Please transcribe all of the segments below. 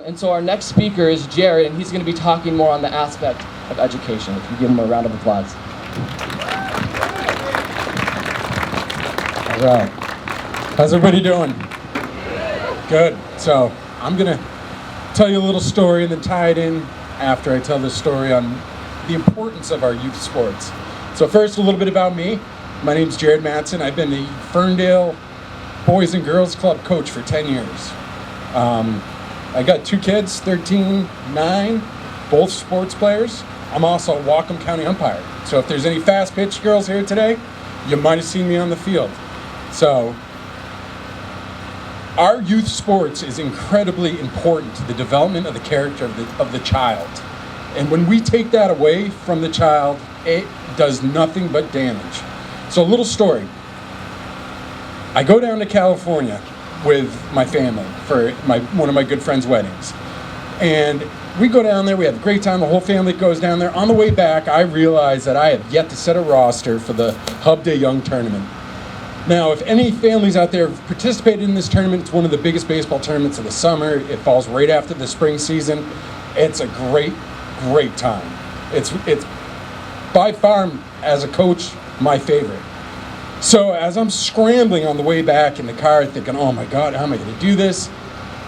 And so our next speaker is Jared, and he's going to be talking more on the aspect of education. If you give him a round of applause. All right. How's everybody doing? Good. So I'm going to tell you a little story and then tie it in after I tell this story on the importance of our youth sports. So first, a little bit about me. My name's Jared Mattson. I've been the Ferndale Boys and Girls Club coach for 10 years. I got 2 kids, 13, 9, both sports players. I'm also a Whatcom County umpire. So if there's any fast pitch girls here today, you might have seen me on the field. So our youth sports is incredibly important to the development of the character of the child. And when we take that away from the child, it does nothing but damage. So a little story. I go down to California with my family for one of my good friends' weddings. And we go down there, we have a great time, the whole family goes down there. On the way back, I realize that I have yet to set a roster for the Hub Day Young tournament. Now, if any families out there have participated in this tournament, it's one of the biggest baseball tournaments of the summer. It falls right after the spring season. It's a great time. It's by far, as a coach, my favorite. So as I'm scrambling on the way back in the car thinking, oh my God, how am I going to do this?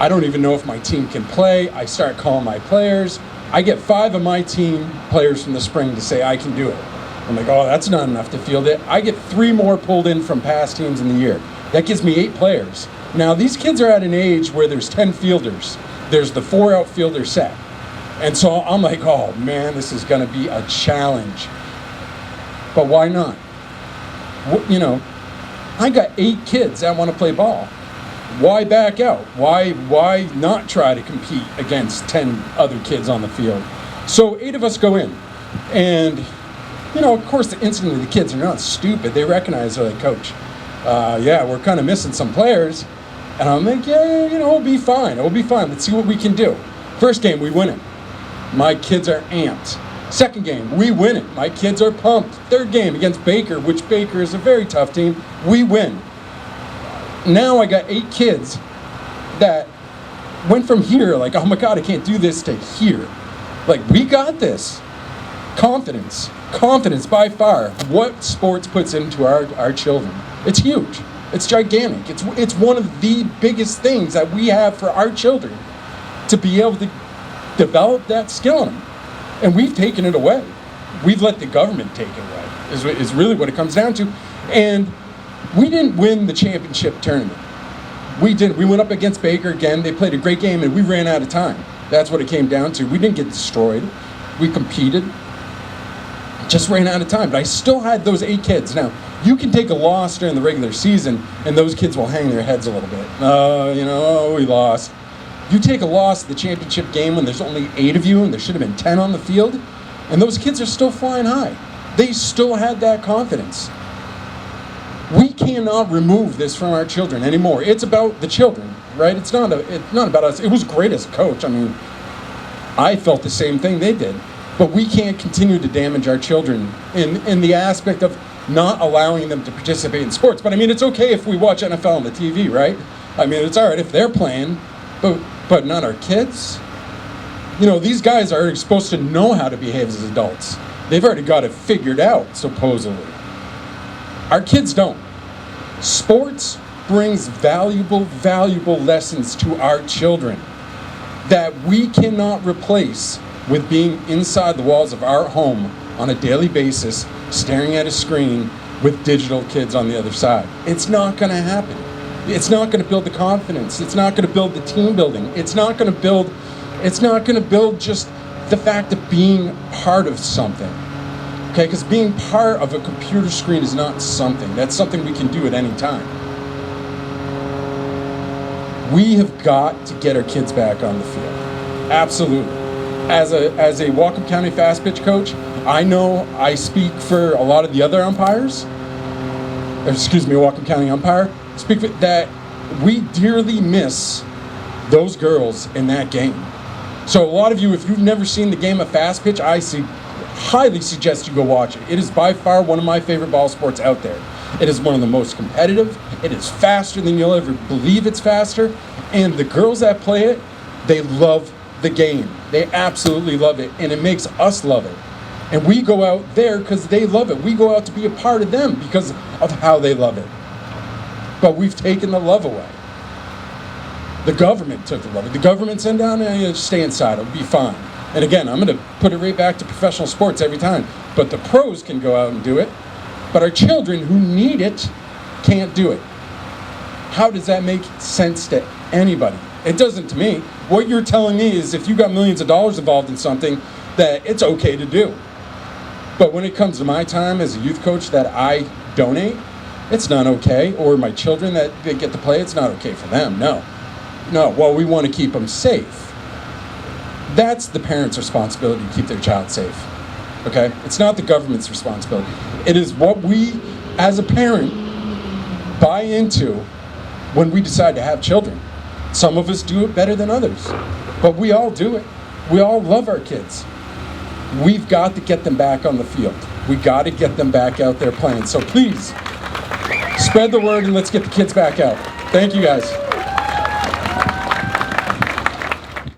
I don't even know if my team can play. I start calling my players. I get 5 of my team players from the spring to say I can do it. I'm like, oh, that's not enough to field it. I get 3 more pulled in from past teams in the year. That gives me 8 players. Now these kids are at an age where there's 10 fielders. There's the 4 outfielder set. And so I'm like, oh man, this is going to be a challenge. But why not? You know, I got 8 kids that want to play ball. Why back out? Why not try to compete against 10 other kids on the field? So 8 of us go in. And, you know, of course, instantly the kids are not stupid. They recognize, they're like, Coach, yeah, we're kind of missing some players. And I'm like, yeah, you know, it'll be fine. It'll be fine. Let's see what we can do. First game, we win it. My kids are amped. Second game, we win it. My kids are pumped. Third game against Baker, which Baker is a very tough team, we win. Now I got 8 kids that went from here, like, oh my God, I can't do this, to here. Like, we got this. Confidence by far, what sports puts into our children. It's huge. It's gigantic. It's one of the biggest things that we have for our children, to be able to develop that skill in them. And we've taken it away. We've let the government take it away, is really what it comes down to. And we didn't win the championship tournament. We didn't. We went up against Baker again. They played a great game, and we ran out of time. That's what it came down to. We didn't get destroyed. We competed. Just ran out of time. But I still had those 8 kids. Now, you can take a loss during the regular season, and those kids will hang their heads a little bit. You know, we lost. You take a loss at the championship game when there's only 8 of you and there should have been 10 on the field, and those kids are still flying high. They still had that confidence. We cannot remove this from our children anymore. It's about the children, right? It's not about us. It was great as a coach. I mean, I felt the same thing they did. But we can't continue to damage our children in the aspect of not allowing them to participate in sports. But I mean, it's okay if we watch NFL on the TV, right? I mean, it's all right if they're playing, but not our kids. You know, these guys are supposed to know how to behave as adults. They've already got it figured out, supposedly. Our kids don't. Sports brings valuable lessons to our children that we cannot replace with being inside the walls of our home on a daily basis, staring at a screen with digital kids on the other side. It's not going to happen. It's not going to build the confidence. It's not going to build the team building. It's not going to build just the fact of being part of something. Okay, because being part of a computer screen is not something. That's something we can do at any time. We have got to get our kids back on the field. Absolutely. As a Whatcom County fast pitch coach, I know I speak for a lot of the other umpires. Whatcom County umpire. Speak for that. We dearly miss those girls in that game. So a lot of you, if you've never seen the game of fast pitch, highly suggest you go watch it. It is by far one of my favorite ball sports out there. It is one of the most competitive. It is faster than you'll ever believe it's faster. And the girls that play it, They love the game. They absolutely love it, and it makes us love it. And we go out there because they love it. We go out to be a part of them because of how they love it. But we've taken the love away. The government took the love. The government said, down and stay inside, it'll be fine. And again, I'm going to put it right back to professional sports every time. But the pros can go out and do it. But our children who need it can't do it. How does that make sense to anybody? It doesn't to me. What you're telling me is if you got millions of dollars involved in something, that it's okay to do. But when it comes to my time as a youth coach that I donate, it's not okay. Or my children that they get to play, it's not okay for them. No. Well, we want to keep them safe. That's the parent's responsibility to keep their child safe. Okay? It's not the government's responsibility. It is what we, as a parent, buy into when we decide to have children. Some of us do it better than others, but we all do it. We all love our kids. We've got to get them back on the field. We got to get them back out there playing. So please, spread the word and let's get the kids back out. Thank you, guys.